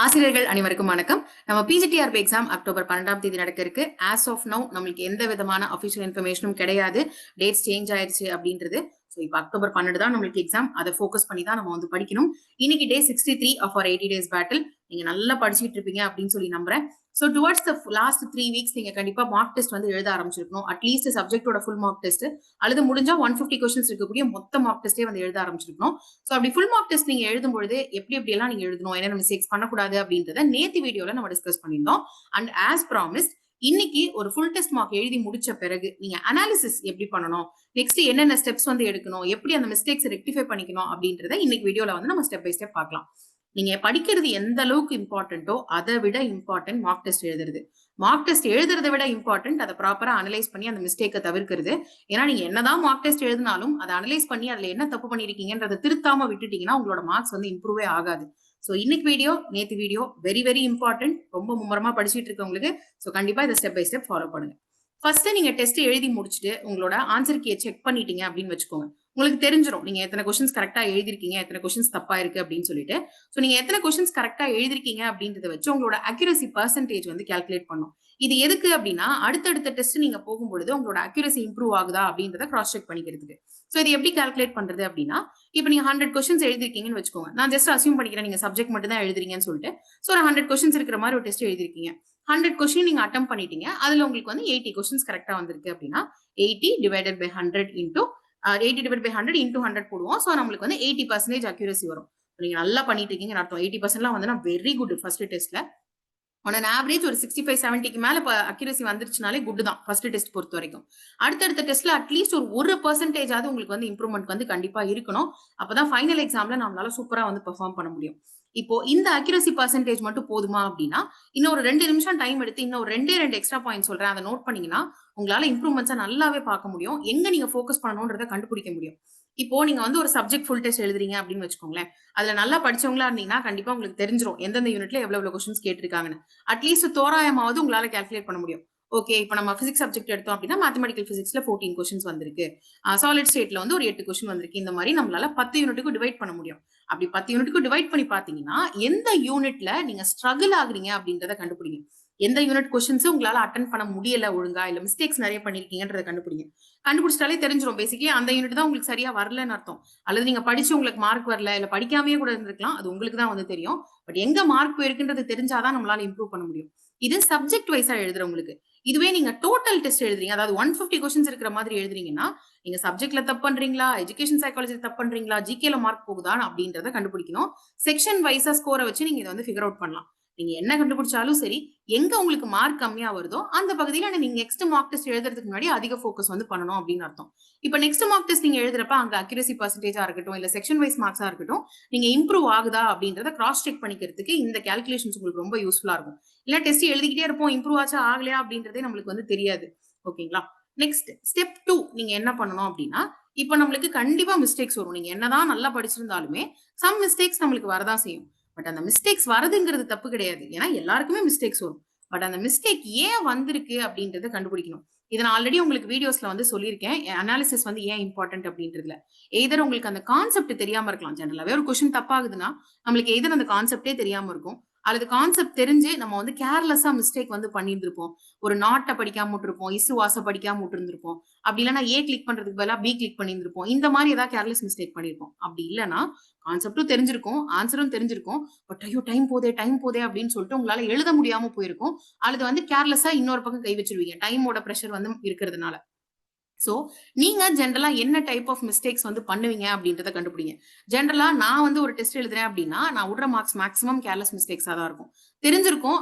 ஆசிரியர்கள் அனைவருக்கும் வணக்கம். நம்ம பிஜிடிஆர்பி எக்ஸாம் அக்டோபர் 12ஆம் தேதி நடக்க இருக்கு. ஆஸ் ஆஃப் நவ் நம்மளுக்கு எந்த விதமான அஃபிஷியல் இன்ஃபர்மேஷனும் கிடையாது. டேட்ஸ் சேஞ்ச் ஆயிருச்சு அப்படின்றது. ஸோ இப்போ அக்டோபர் 12 தான் நம்மளுக்கு எக்ஸாம். அதை ஃபோக்கஸ் பண்ணி தான் நம்ம வந்து படிக்கணும். இன்னைக்கு டே 63 ஆஃப் our 80 days பேட்டில். நீங்க நல்லா படிச்சுட்டு இருப்பீங்க அப்படின்னு சொல்லி நம்புறேன். So towards the last 3 weeks நீங்க கண்டிப்பா மார்க் டெஸ்ட் வந்து எழுத ஆரம்பிச்சிருக்கணும். அட்லீஸ்ட் சப்ஜெக்டோட ஃபுல் மார்க் டெஸ்ட் அல்லது முடிஞ்சா 150 கொஸ்டின்ஸ் இருக்கக்கூடிய மொத்த மார்க் டெஸ்டே வந்து எழுத ஆரம்பிச்சிருக்கணும். ஸோ அப்படி ஃபுல் மார்க் டெஸ்ட் நீங்க எழுதும்பொழுது எப்படி எல்லாம் நீங்க எழுதணும், என்னென்ன மிஸ்டேக்ஸ் பண்ணக்கூடாது அப்படின்றத நேத்து வீடியோல நம்ம டிஸ்கஸ் பண்ணியிருந்தோம். அண்ட் ஆஸ் ப்ராமிஸ்ட் இன்னைக்கு ஒரு ஃபுல் டெஸ்ட் மார்க் எழுதி முடிச்ச பிறகு நீங்க அனாலிசிஸ் எப்படி பண்ணணும், நெக்ஸ்ட் என்னென்ன ஸ்டெப்ஸ் வந்து எடுக்கணும், எப்படி அந்த மிஸ்டேக்ஸ் ரெக்டிஃபை பண்ணிக்கணும் அப்படின்றத இன்னைக்கு வீடியோல வந்து நம்ம ஸ்டெப் பை ஸ்டெப் பார்க்கலாம். நீங்க படிக்கிறது எந்த அளவுக்கு இம்பார்ட்டன்ட்டோ அதை விட இம்பார்ட்டன்ட் மார்க் டெஸ்ட் எழுதுறது. மார்க் டெஸ்ட் எழுதுறதை விட இம்பார்ட்டன்ட் அதை ப்ராப்பரா அனலைஸ் பண்ணி அந்த மிஸ்டேக்கை தவிர்க்கிறது. ஏன்னா நீங்க என்னதான் மார்க் டெஸ்ட் எழுதினாலும் அதை அனலைஸ் பண்ணி அதுல என்ன தப்பு பண்ணிருக்கீங்கன்றதை திருத்தாம விட்டுட்டீங்கன்னா உங்களோட மார்க்ஸ் வந்து இம்ப்ரூவே ஆகாது. ஸோ இன்னைக்கு வீடியோ நேத்து வீடியோ வெரி இம்பார்ட்டன்ட். ரொம்ப மும்முரமா படிச்சுட்டு இருக்கவங்களுக்கு ஸோ கண்டிப்பா இதை ஸ்டெப் பை ஸ்டெப் ஃபாலோ பண்ணுங்க. ஃபர்ஸ்ட் நீங்க டெஸ்ட் எழுதி முடிச்சுட்டு உங்களோட ஆன்சர் கீயை செக் பண்ணிட்டீங்க அப்படின்னு வச்சுக்கோங்க. உங்களுக்கு தெரிஞ்சிடும் நீங்க எத்தனை கொஸ்டின்ஸ் கரெக்டா எழுதிருக்கீங்க, எத்தனை கொஸ்டின்ஸ் தப்பா இருக்கு அப்படின்னு சொல்லிட்டு. ஸோ நீங்க எத்தனை கொஸ்டின்ஸ் கரெக்டா எழுதிருக்கீங்க அப்படின்றத வச்சு உங்களோட அக்யூரசி பர்சன்டேஜ் வந்து கால்குலேட் பண்ணும். இது எதுக்கு அப்படின்னா அடுத்தடுத்த டெஸ்ட் நீங்க போகும்பொழுது உங்களோட அக்யூரசி இம்ப்ரூவ் ஆகுதா அப்படின்றத கிராஸ் செக் பண்ணிக்கிறதுக்கு. ஸோ இது எப்படி கால்குலேட் பண்றது அப்படின்னா, இப்போ நீங்க 100 கொஸ்டின்ஸ் எழுதிருக்கீங்கன்னு வச்சுக்கோங்க. நான் ஜஸ்ட் அசியூம் பண்ணிக்கிறேன் நீங்க சப்ஜெக்ட் மட்டும் தான் எழுதுறீங்கன்னு சொல்லிட்டு. ஸோ ஒரு 100 கொஸ்டின்ஸ் இருக்கிற மாதிரி ஒரு டெஸ்ட் எழுதிருக்கீங்க. 100 கொஸ்டின் நீங்க அட்டம் பண்ணிட்டீங்க. அதுல உங்களுக்கு வந்து 80 கொஸ்டின்ஸ் கரெக்டா வந்திருக்கு அப்படின்னா 80 divided by 100 into 80 divide by 100 into 100 போடுவோம். ஸோ நம்மளுக்கு வந்து 80% அக்யூரசி வரும். நீங்க நல்லா பண்ணிட்டு இருக்கீங்கன்னு அர்த்தம். 80% வந்து வெரி குட் ஃபர்ஸ்ட் டெஸ்ட்ல. ஆன் அன் ஆவரேஜ் ஒரு 65-70க்கு மேல அக்யூரசி வந்துருச்சுனாலே குட் தான் ஃபர்ஸ்ட் டெஸ்ட் பொறுத்த வரைக்கும். அடுத்தடுத்த டெஸ்ட்ல அட்லீஸ்ட் ஒரு பெர்சன்டேஜாவது உங்களுக்கு வந்து இம்ப்ரூவ்மெண்ட் வந்து கண்டிப்பா இருக்கணும். அப்பதான் ஃபைனல் எக்ஸாம்ல நம்மளால சூப்பரா வந்து பெர்ஃபார்ம் பண்ண முடியும். இப்போ இந்த அக்யூரசி பர்சன்டேஜ் மட்டும் போதுமா அப்படின்னா இன்னொரு 2 நிமிஷம் டைம் எடுத்து இன்னொரு 2 எக்ஸ்ட்ரா பாயிண்ட் சொல்றேன். அதை நோட் பண்ணீங்கன்னா உங்களால இம்ப்ரூவ்மெண்ட்ஸை நல்லாவே பார்க்க முடியும். எங்க நீங்க ஃபோக்கஸ் பண்ணணும்ன்றதை கண்டுபிடிக்க முடியும். இப்போ நீங்க வந்து ஒரு சப்ஜெக்ட் ஃபுல் டெஸ்ட் எழுதுறீங்க அப்படின்னு வச்சுக்கோங்களேன். அதுல நல்லா படிச்சவங்களா இருந்தீங்கன்னா கண்டிப்பா உங்களுக்கு தெரிஞ்சிடும் எந்தெந்த யூனிட்ல எவ்வளவு கொஸ்டின்ஸ் கேட்டிருக்காங்கன்னு. அட்லீஸ்ட் தோராயமாவது உங்களால கால்குலேட் பண்ண முடியும். ஓகே, இப்போ நம்ம பிசிக்ஸ் சப்ஜெக்ட் எடுத்தோம் அப்படின்னா மேத்தமெட்டிக்கல் பிசிக்ஸ்ல 14 கொஸ்டின்ஸ் வந்திருக்கு, சாலிட் ஸ்டேட்ல வந்து ஒரு 8 கொஸ்டின் வந்திருக்கு. இந்த மாதிரி நம்மளால 10 யூனிட்டுக்கு டிவைட் பண்ண முடியும். அப்படி 10 யூனிட்டுக்கு டிவைட் பண்ணி பாத்தீங்கன்னா எந்த யூனிட்ல நீங்க ஸ்ட்ரகிள் ஆகுறீங்க அப்படின்றத கண்டுபிடிங்க. எந்த யூனிட் கொஸ்டின்ஸ் உங்களால அட்டன் பண்ண முடியல ஒழுங்கா, இல்ல மிஸ்டேக்ஸ் நிறைய பண்ணிருக்கீங்கன்றத கண்டுபிடிங்க. கண்டுபிடிச்சிட்டாலே தெரிஞ்சிடும் பேசிக்கலி அந்த யூனிட் தான் உங்களுக்கு சரியா வரலன்னு அர்த்தம். அல்லது நீங்க படிச்சு உங்களுக்கு மார்க் வரல, இல்ல படிக்காமயே கூட இருந்திருக்கலாம். அது உங்களுக்கு தான் வந்து தெரியும். பட் எங்க மார்க் போயிருக்குன்றது தெரிஞ்சாதான் நம்மளால இம்ப்ரூவ் பண்ண முடியும். இது சப்ஜெக்ட் வைஸா எழுதுறவங்களுக்கு. இதுவே நீங்க டோட்டல் டெஸ்ட் எழுதுறீங்க, அதாவது 150 கொஸ்டின்ஸ் இருக்கிற மாதிரி எழுதுறீங்கன்னா நீங்க சப்ஜெக்ட்ல தப்பு பண்றீங்களா, எஜுகேஷன் சைக்காலஜி தப்பு பண்றீங்களா, ஜிகேல மார்க் போகுதா அப்படின்றத கண்டுபிடிக்கணும். செக்ஷன் வைஸா ஸ்கோரை வச்சு நீங்க இதை வந்து ஃபிகர் அவுட் பண்ணலாம். நீங்க என்ன கண்டுபிடிச்சாலும் சரி, எங்க உங்களுக்கு மார்க் கம்மியா வருதோ அந்த பகுதியில நீங்க நெக்ஸ்ட் மார்க் டெஸ்ட் எழுதுறதுக்கு முன்னாடி அதிக ஃபோக்கஸ் வந்து பண்ணணும் அப்படின்னு அர்த்தம். இப்ப நெக்ஸ்ட் மார்க் டெஸ்ட் நீங்க எழுதுறப்ப அங்க அக்யூரசி பர்சன்டேஜா இருக்கட்டும், இல்ல செக்ஷன் வைஸ் மார்க்ஸா இருக்கட்டும், நீங்க இம்ப்ரூவ் ஆகுதா அப்படின்றத கிராஸ் செக் பண்ணிக்கிறதுக்கு இந்த கால்குலேஷன்ஸ் உங்களுக்கு ரொம்ப யூஸ்ஃபுல்லா இருக்கும். இல்ல டெஸ்ட் எழுதிக்கிட்டே இருப்போம், இம்ப்ரூவ் ஆச்சா ஆகலையா அப்படின்றதே நம்மளுக்கு வந்து தெரியாது. ஓகேங்களா? நெக்ஸ்ட் ஸ்டெப் 2 நீங்க என்ன பண்ணணும் அப்படின்னா, இப்ப நம்மளுக்கு கண்டிப்பா மிஸ்டேக்ஸ் வரும். நீங்க என்னதான் நல்லா படிச்சிருந்தாலுமே சம் மிஸ்டேக்ஸ் நம்மளுக்கு வரதான் செய்யும். பட் அந்த மிஸ்டேக்ஸ் வரதுங்கிறது தப்பு கிடையாது. ஏன்னா எல்லாருக்குமே மிஸ்டேக்ஸ் வரும். பட் அந்த மிஸ்டேக் ஏன் வந்திருக்கு அப்படின்றத கண்டுபிடிக்கணும். இதை நான் ஆல்ரெடி உங்களுக்கு வீடியோஸ்ல வந்து சொல்லியிருக்கேன். அனாலிசிஸ் வந்து ஏன் இம்பார்ட்டன்ட் அப்படின்றதுல. எய்தர் உங்களுக்கு அந்த கான்செப்ட் தெரியாம இருக்கலாம். ஜெனரலாவே ஒரு கொஸ்டின் தப்பாகுதுன்னா நம்மளுக்கு எய்தர் அந்த கான்செப்டே தெரியாம இருக்கும், அல்லது கான்செப்ட் தெரிஞ்சு நம்ம வந்து கேர்லெஸ்ஸா மிஸ்டேக் வந்து பண்ணியிருந்திருப்போம். ஒரு நாட்டை படிக்காம விட்டுருப்போம், இசு வாச படிக்காம விட்டுருந்திருப்போம். அப்படி இல்லைன்னா ஏ கிளிக் பண்றதுக்கு பதிலாக பி கிளிக் பண்ணியிருந்திருப்போம். இந்த மாதிரி ஏதாவது கேர்லெஸ் மிஸ்டேக் பண்ணியிருப்போம். அப்படி இல்லைன்னா கான்செப்டும் தெரிஞ்சிருக்கும், ஆன்சரும் தெரிஞ்சிருக்கும். பட் ஐயோ டைம் போதே அப்படின்னு சொல்லிட்டு உங்களால எழுத முடியாம போயிருக்கும். அல்லது வந்து கேர்லெஸ்ஸா இன்னொரு பக்கம் கை வச்சிருவீங்க, டைமோட ப்ரெஷர் வந்து இருக்கிறதுனால. சோ நீங்க ஜென்ரலா என்ன டைப் ஆஃப் மிஸ்டேக்ஸ் வந்து பண்ணுவீங்க அப்படின்றத கண்டுபிடிங்க. ஜென்ரலா நான் வந்து ஒரு டெஸ்ட் எழுதுறேன் அப்படின்னா நான் விடுற மார்க்ஸ் மேக்ஸிமம் கேர்லெஸ் மிஸ்டேக்ஸா தான் இருக்கும். தெரிஞ்சிருக்கும்,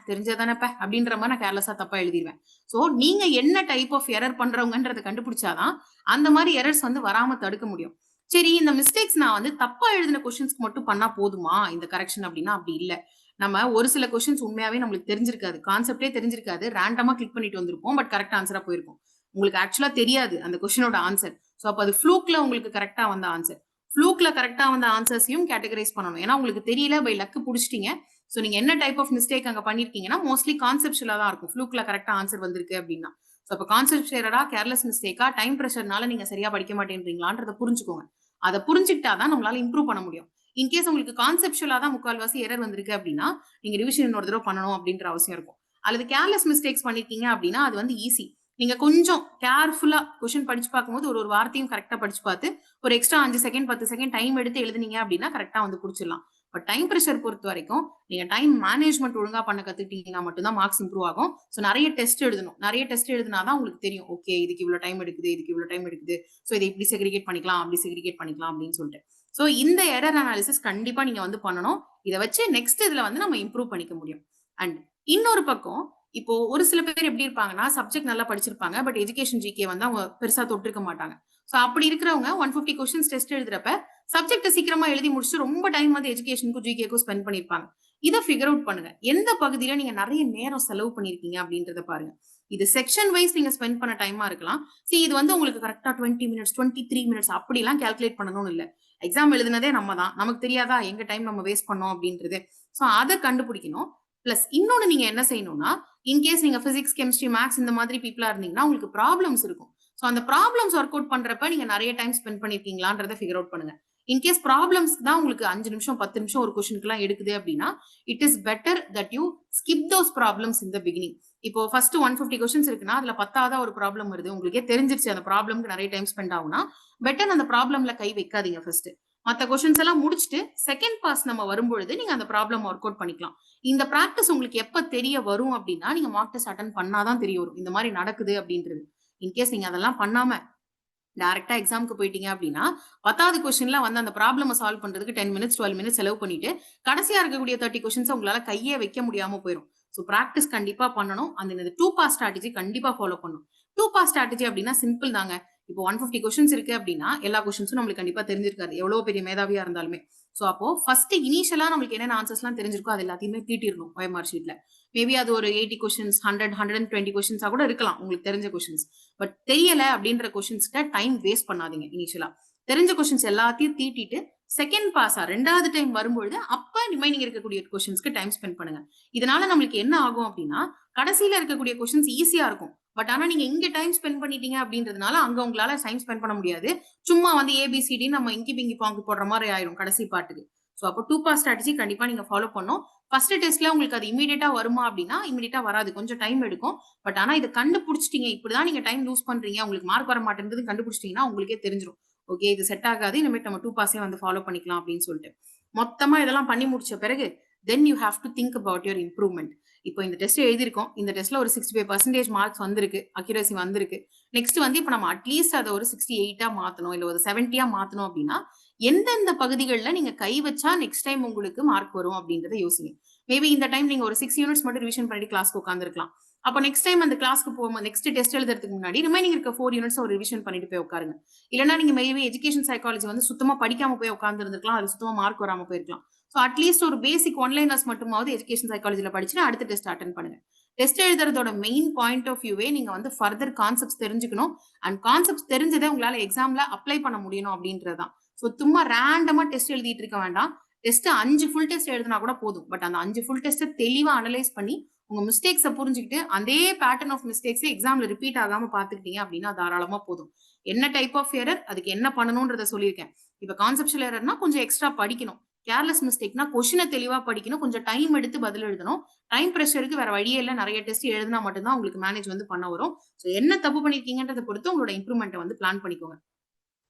தெரிஞ்சதானப்ப அப்படின்ற மாதிரி நான் கேர்லெஸ்ஸா தப்பா எழுதிடுவேன். சோ நீங்க என்ன டைப் ஆஃப் எரர் பண்றவங்கன்றத கண்டுபிடிச்சாதான் அந்த மாதிரி எரர்ஸ் வந்து வராம தடுக்க முடியும். சரி, இந்த மிஸ்டேக்ஸ் நான் வந்து தப்பா எழுதின கொஸ்டின்ஸ்க்கு மட்டும் பண்ணா போதுமா இந்த கரெக்ஷன் அப்படின்னா அப்படி இல்ல. நம்ம ஒரு சில கொஸ்டின்ஸ் உண்மையாவே நம்மளுக்கு தெரிஞ்சிருக்காது, கான்செப்டே தெரிஞ்சிருக்காது, ரேண்டமா கிளிக் பண்ணிட்டு வந்திருப்போம், பட் கரெக்ட் ஆன்சரா போயிருக்கும். உங்களுக்கு ஆக்சுவலா தெரியாது அந்த கொஸ்டினோட ஆன்சர். சோ அப்ப அது ஃப்ளூக்ல உங்களுக்கு கரெக்டா வந்த ஆன்சர். ஃப்ளூக்ல கரெக்டா வந்த ஆன்சர்ஸையும் கேட்டகரைஸ் பண்ணணும். ஏன்னா உங்களுக்கு தெரியல, பை லக் புடிச்சிட்டீங்க. சோ நீங்க என்ன டைப் ஆஃப் மிஸ்டேக் அங்க பண்ணிருக்கீங்கன்னா மோஸ்ட்லி கான்செப்சுவலா தான் இருக்கும். ஃப்ளூக்ல கரெக்டா ஆன்சர் வந்திருக்கு அப்படின்னா. சோ அப்ப கான்செப்ட் எரரா, கேர்லெஸ் மிஸ்டேக்கா, டைம் பிரஷர்னால நீங்க சரியா படிக்க மாட்டேன்றீங்களான்றத புரிஞ்சுக்கோங்க. அதை புரிஞ்சுக்கிட்டாதான் நம்மளால இம்ப்ரூவ் பண்ண முடியும். இன்கேஸ் உங்களுக்கு கான்செப்சுவலா தான் முக்கால்வாசி எரர் வந்திருக்கு அப்படின்னா நீங்க ரிவிஷன் இன்னொரு தடவை பண்ணணும் அப்படின்ற அவசியம் இருக்கும். அல்லது கேர்லெஸ் மிஸ்டேக்ஸ் பண்ணிருக்கீங்க அப்படின்னா அது வந்து ஈஸி. நீங்க கொஞ்சம் கேர்ஃபுல்லா கொஸ்டின் படிச்சு பார்க்கும்போது ஒரு ஒரு வார்த்தையும் கரெக்டா படிச்சு பார்த்து ஒரு எக்ஸ்ட்ரா 5 செகண்ட் 10 செகண்ட் டைம் எடுத்து எழுதுனீங்க அப்படின்னா கரெக்டா வந்து புடிச்சிடலாம். பட் டைம் பிரஷர் பொறுத்த வரைக்கும் நீங்க டைம் மேனேஜ்மெண்ட் ஒழுங்கா பண்ண கத்துக்கிட்டீங்கன்னா மட்டும்தான் மார்க்ஸ் இம்ப்ரூவ் ஆகும். ஸோ நிறைய டெஸ்ட் எழுதணும். நிறைய டெஸ்ட் எழுதினாதான் உங்களுக்கு தெரியும். ஓகே இதுக்கு இவ்வளவு டைம் எடுக்குது, இதுக்கு இவ்வளவு டைம் எடுக்குது. ஸோ இதை இப்படி செக்ரிகேட் பண்ணிக்கலாம், அப்படி செக்ரிகேட் பண்ணிக்கலாம் அப்படின்னு சொல்லிட்டு. ஸோ இந்த எரர் அனாலிசிஸ் கண்டிப்பா நீங்க வந்து பண்ணணும். இதை வச்சு நெக்ஸ்ட் இதுல வந்து நம்ம இம்ப்ரூவ் பண்ணிக்க முடியும். அண்ட் இன்னொரு பக்கம் இப்போ ஒரு சில பேர் எப்படி இருப்பாங்கன்னா சப்ஜெக்ட் நல்லா படிச்சிருப்பாங்க பட் எஜுகேஷன் ஜிகே வந்து அவங்க பெருசா தொட்டிருக்க மாட்டாங்க. சோ அப்படி இருக்கிறவங்க 150 கொஸ்டின்ஸ் டெஸ்ட் எழுதுறப்ப சப்ஜெக்ட் சீக்கிரமா எழுதி முடிச்சுட்டு ரொம்ப டைம் வந்து எஜுகேஷனுக்கும் ஜிகேக்கும் ஸ்பெண்ட் பண்ணிருப்பாங்க. இதை ஃபிகர் அவுட் பண்ணுங்க. எந்த பகுதியில நீங்க நிறைய நேரம் செலவு பண்ணிருக்கீங்க அப்படின்றத பாருங்க. இது செக்ஷன் வைஸ் நீங்க ஸ்பெண்ட் பண்ண டைமா இருக்கலாம். இது வந்து உங்களுக்கு கரெக்டா 20 மினிட்ஸ் 23 மினிட்ஸ் அப்படி எல்லாம் கால்குலேட் பண்ணணும்னு இல்ல. எக்ஸாம் எழுதுனதே நம்ம தான். நமக்கு தெரியாதா எங்க டைம் நம்ம வேஸ்ட் பண்ணோம் அப்படின்றது. சோ அதை கண்டுபிடிக்கணும். பிளஸ் இன்னொன்னு நீங்க என்ன செய்யணும்னா இன்கேஸ் நீங்க பிசிக்ஸ் கெமிஸ்ட்ரி மேக்ஸ் இந்த மாதிரி பீப்புளா இருந்தீங்கன்னா உங்களுக்கு ப்ராப்ளம்ஸ் இருக்கும். சோ அந்த ப்ராப்ளம்ஸ் ஒர்க் அவுட் பண்றப்ப நீங்க நிறைய டைம் ஸ்பெண்ட் பண்ணிருக்கீங்களான்றத ஃபிகர் அவுட் பண்ணுங்க. இன்கேஸ் ப்ராப்ளம்ஸ் தான் உங்களுக்கு 5 நிமிஷம் 10 நிமிஷம் ஒரு கொஸ்டினுக்கு எல்லாம் எடுக்குது அப்படின்னா it is better that you skip those problems in the beginning. இப்போ ஃபர்ஸ்ட் 150 கொஸ்டின்ஸ் இருக்குன்னா அதுல 10ஆவதா ஒரு ப்ராப்ளம் வருது, உங்களுக்கே தெரிஞ்சிருச்சு அந்த ப்ராப்ளம்க்கு நிறைய டைம் ஸ்பெண்ட் ஆகும்னா பெட்டர் அந்த ப்ராப்ளம்ல கை வைக்காதீங்க. ஃபர்ஸ்ட் மத்த கொஸ்டின்ஸ் எல்லாம் முடிச்சுட்டு செகண்ட் பாஸ் நம்ம வரும்பொழுது நீங்க அந்த ப்ராப்ளம் ஒர்க் அவுட் பண்ணிக்கலாம். இந்த பிராக்டிஸ் உங்களுக்கு எப்ப தெரிய வரும் அப்படின்னா நீங்க மார்க் டெஸ்ட் அட்டன் பண்ணாதான் தெரிய வரும் இந்த மாதிரி நடக்குது அப்படின்றது. இன்கேஸ் நீங்க அதெல்லாம் பண்ணாம டைரக்டா எக்ஸாமுக்கு போயிட்டீங்க அப்படின்னா 10வது கொஸ்டின்ல வந்து அந்த ப்ராப்ளம் சால்வ் பண்றதுக்கு 10 மினிட்ஸ் 12 மினிட்ஸ் செலவு பண்ணிட்டு கடைசியா இருக்கக்கூடிய 30 கொஸ்டின்ஸ் உங்களால கையே வைக்க முடியாம போயிடும். ஸோ பிராக்டிஸ் கண்டிப்பா பண்ணணும். அந்த 2 பாஸ் ஸ்ட்ராட்டஜி கண்டிப்பா ஃபாலோ பண்ணணும். 2 பாஸ் ஸ்ட்ராட்டஜி அப்படின்னா சிம்பிள் தாங்க. இப்போ 150 கொஸ்டின்ஸ் இருக்கு அப்படின்னா எல்லா கொஸ்டின்ஸும் நம்மளுக்கு கண்டிப்பா தெரிஞ்சிருக்காது எவ்வளவு பெரிய மேதாவியா இருந்தாலுமே. சோ அப்போ ஃபர்ஸ்ட் இனிஷியலா நம்மளுக்கு என்னென்ன ஆன்சர்ஸ் எல்லாம் தெரிஞ்சிருக்கோ அது எல்லாத்தையுமே தீட்டிடணும் OMR ஷீட்ல. மேபி அது ஒரு 80 கொஸ்டின்ஸ் 100 120 கொஸ்டின்ஸா கூட இருக்கலாம் உங்களுக்கு தெரிஞ்ச கொஸ்டின்ஸ். பட் தெரியல அப்படின்ற கொஸ்டின்ஸ்க்கு டைம் வேஸ்ட் பண்ணாதீங்க. இனிஷியலா தெரிஞ்ச கொஸ்டின்ஸ் எல்லாத்தையும் தீட்டிட்டு செகண்ட் பாஸா 2வது டைம் வரும்பொழுது அப்ப ரிமைனிங் இருக்கக்கூடிய கொஸ்டின்ஸ்க்கு டைம் ஸ்பெண்ட் பண்ணுங்க. இதனால நம்மளுக்கு என்ன ஆகும் அப்படின்னா கடைசியில இருக்கக்கூடிய கொஸ்டின்ஸ் ஈஸியா இருக்கும். பட் ஆனா நீங்க இங்க டைம் ஸ்பெண்ட் பண்ணிட்டீங்க அப்படின்றதுனால அங்க உங்களால டைம் ஸ்பெண்ட் பண்ண முடியாது. சும்மா வந்து ஏபிசிடி நம்ம இங்கி பிங்கி பாங்கு போடுற மாதிரி ஆயிரும் கடைசி பாட்டுக்கு. சோ அப்போ 2 பாஸ் ஸ்ட்ராட்டஜி கண்டிப்பா நீங்க ஃபாலோ பண்ணும். ஃபர்ஸ்ட் டெஸ்ட்ல உங்களுக்கு அது இமீடியட்டா வருமா அப்படின்னா இமீடியட்டா வராது, கொஞ்சம் டைம் எடுக்கும். பட் ஆனா இதை கண்டுபிடிச்சிட்டீங்க இப்படிதான் நீங்க டைம் லூஸ் பண்றீங்க உங்களுக்கு மார்க் வர மாட்டேன்றது கண்டுபிடிச்சிட்டீங்கன்னா உங்களுக்கே தெரிஞ்சிடும். ஓகே இது செட் ஆகாது, இனிமேட்டு நம்ம 2 பாஸே வந்து ஃபாலோ பண்ணிக்கலாம் அப்படின்னு சொல்லிட்டு மொத்தமா இதெல்லாம் பண்ணி முடிச்ச பிறகு then you have to think about your improvement. இப்போ இந்த டெஸ்ட் எழுதிருக்கோம், இந்த டெஸ்ட்ல ஒரு 65% மார்க்ஸ் வந்திருக்கு, அக்யூரசி வந்திருக்கு. நெக்ஸ்ட் வந்து இப்போ நம்ம அட்லீஸ்ட் அதை ஒரு 68 மாத்தணும் இல்ல ஒரு 70 மாத்தணும் அப்படின்னா எந்தெந்த பகுதிகளில் நீங்க கை வச்சா நெக்ஸ்ட் டைம் உங்களுக்கு மார்க் வரும் அப்படின்றத யோசிங்க. மேபி இந்த டைம் நீங்க ஒரு 6 யூனிட்ஸ் மட்டும் ரிவிஷன் பண்ணிட்டு கிளாஸ்க்கு உட்காந்துருக்கலாம். அப்போ நெக்ஸ்ட் டைம் அந்த கிளாஸ்க்கு போகும்போது நெக்ஸ்ட் டெஸ்ட் எழுதுறதுக்கு முன்னாடி ரிமைனிங் இருக்க 4 யூனிட்ஸ் ஒரு ரிவிஷன் பண்ணிட்டு போய் உட்காருங்க. இல்லைன்னா நீங்க மேபி எஜுகேஷன் சைக்காலஜி வந்து சுத்தமா படிக்காம போய் உட்கார்ந்து இருந்திருக்கலாம், அது சுத்தமா மார்க் வராம போயிருக்கலாம். ஸோ அட்லீஸ்ட் ஒரு பேசிக் ஒன்லைனர்ஸ் மட்டுமாவது எஜுகேஷன் சைக்காலஜில படிச்சுட்டு அடுத்த டெஸ்ட் அட்டன் பண்ணுங்க. டெஸ்ட் எழுதுறதோட மெயின் பாயிண்ட் ஆஃப் வியூவே நீங்க வந்து ஃபர்தர் கான்செப்ட்ஸ் தெரிஞ்சுக்கணும். அண்ட் கான்செப்ட்ஸ் தெரிஞ்சதை உங்களால எக்ஸாம்ல அப்ளை பண்ண முடியணும் அப்படின்றதுதான். ஸோ சும்மா ரேண்டமா டெஸ்ட் எழுதிட்டு இருக்க வேண்டாம். டெஸ்ட் 5 ஃபுல் டெஸ்ட் எழுதினா கூட போதும். பட் அந்த 5 ஃபுல் டெஸ்ட் தெளிவா அனலைஸ் பண்ணி உங்க மிஸ்டேக்ஸை புரிஞ்சுக்கிட்டு அதே பேட்டர்ன் ஆஃப் மிஸ்டேக்ஸ் எக்ஸாம்ல ரிப்பீட் ஆகாம பாத்துக்கிட்டீங்க அப்படின்னா தாராளமா போதும். என்ன டைப் ஆஃப் எரர் அதுக்கு என்ன பண்ணணும்ன்றத சொல்லியிருக்கேன். இப்ப கான்செப்சுவல் எரர்னா கொஞ்சம் எக்ஸ்ட்ரா படிக்கணும். கேர்லெஸ் மிஸ்டேக்னா கொஸ்டினை தெளிவா படிக்கணும், கொஞ்சம் டைம் எடுத்து பதில் எழுதணும். டைம் பிரஷருக்கு வேற வழியே இல்லை, நிறைய டெஸ்ட் எழுதினா மட்டும்தான் உங்களுக்கு மேனேஜ் வந்து பண்ண வரும். ஸோ என்ன தப்பு பண்ணிருக்கீங்கன்றதை பொறுத்து உங்களோட இம்ப்ரூவ்மெண்ட்டை வந்து பிளான் பண்ணிக்கோங்க.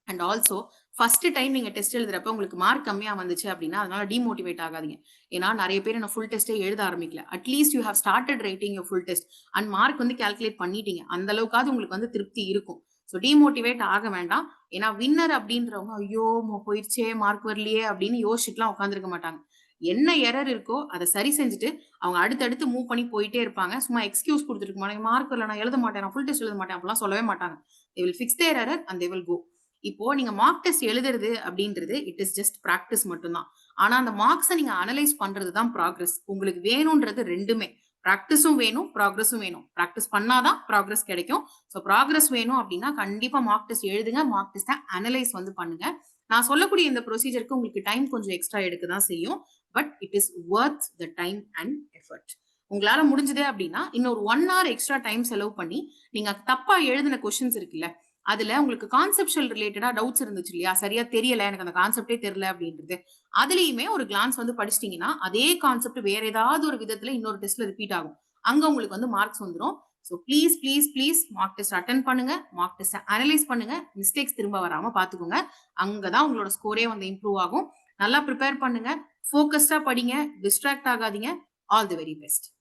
அண்ட் ஆல்சோ ஃபர்ஸ்ட் டைம் நீங்க டெஸ்ட் எழுதுறப்ப உங்களுக்கு மார்க் கம்மியா வந்துச்சு அப்படின்னா அதனால டிமோட்டிவேட் ஆகாதீங்க. ஏன்னா நிறைய பேர் என்ன ஃபுல் டெஸ்டே எழுத ஆரம்பிக்கல. At least you have started writing you full test and mark வந்து கால்குலேட் பண்ணிட்டீங்க. அந்த அளவுக்காவது உங்களுக்கு வந்து திருப்தி இருக்கும். ஸோ டிமோட்டிவேட் ஆக வேண்டாம். ஏன்னா வின்னர் அப்படின்றவங்க ஐயோ போயிடுச்சே மார்க் வரலையே அப்படின்னு யோசிச்சுட்டுலாம் உட்காந்துருக்க மாட்டாங்க. என்ன எரர் இருக்கோ அதை சரி செஞ்சுட்டு அவங்க அடுத்தடுத்து மூவ் பண்ணி போயிட்டே இருப்பாங்க. சும்மா எக்ஸ்கியூஸ் கொடுத்துட்டு மாட்டாங்க, மார்க் வரல நான் எழுத மாட்டேன், நான் ஃபுல் டெஸ்ட் எழுத மாட்டேன் அப்படிலாம் சொல்லவே மாட்டாங்க. they will fix their error and they will go. இப்போ நீங்க மார்க் டெஸ்ட் எழுதுறது அப்படின்றது இட் இஸ் ஜஸ்ட் பிராக்டிஸ் மட்டும்தான். ஆனா அந்த மார்க்ஸை நீங்க அனலைஸ் பண்றது தான் ப்ராக்ரஸ். உங்களுக்கு வேணும்ன்றது ரெண்டுமே, பிராக்டிஸும் வேணும் ப்ராக்ரஸும் வேணும். பிராக்டிஸ் பண்ணாதான் ப்ராக்ரஸ் கிடைக்கும். ஸோ ப்ராக்ரஸ் வேணும் அப்படின்னா கண்டிப்பா மார்க் டெஸ்ட் எழுதுங்க, மார்க் டெஸ்ட்டை அனலைஸ் வந்து பண்ணுங்க. நான் சொல்லக்கூடிய இந்த ப்ரொசீஜருக்கு உங்களுக்கு டைம் கொஞ்சம் எக்ஸ்ட்ரா எடுக்க தான் செய்யும். But it is worth the time and effort. உங்களால முடிஞ்சது அப்படின்னா இன்னொரு 1 hour எக்ஸ்ட்ரா டைம் செலவு பண்ணி நீங்க தப்பா எழுதின கொஸ்டின்ஸ் இருக்குல்ல அதுல உங்களுக்கு கான்செப்சுவல் ரிலேட்டடா டவுட்ஸ் இருந்துச்சு இல்லையா? சரியா தெரியல. எனக்கு அந்த கான்செப்ட்டே தெரியல அப்படின்றது. அதுலயுமே ஒரு கிளான்ஸ் வந்து படிச்சிட்டீங்கன்னா, அதே கான்செப்ட் வேற ஏதாவது ஒரு விதத்துல இன்னொரு டெஸ்ட்ல ரிப்பீட் ஆகும். அங்க உங்களுக்கு வந்து மார்க்ஸ் வந்துரும். So please, please, please mark test attend பண்ணுங்க. மார்க் டெஸ்ட்ட அனலைஸ் பண்ணுங்க. மிஸ்டேக்ஸ் திரும்ப வராம பார்த்துக்கோங்க. அங்க தான் உங்களோட ஸ்கோரே வந்து இம்ப்ரூவ் ஆகும். நல்லா பிரிப்பேர் பண்ணுங்க. ஃபோக்கஸ்டா படிங்க. டிஸ்ட்ராக்ட் ஆகாதீங்க. All the very best.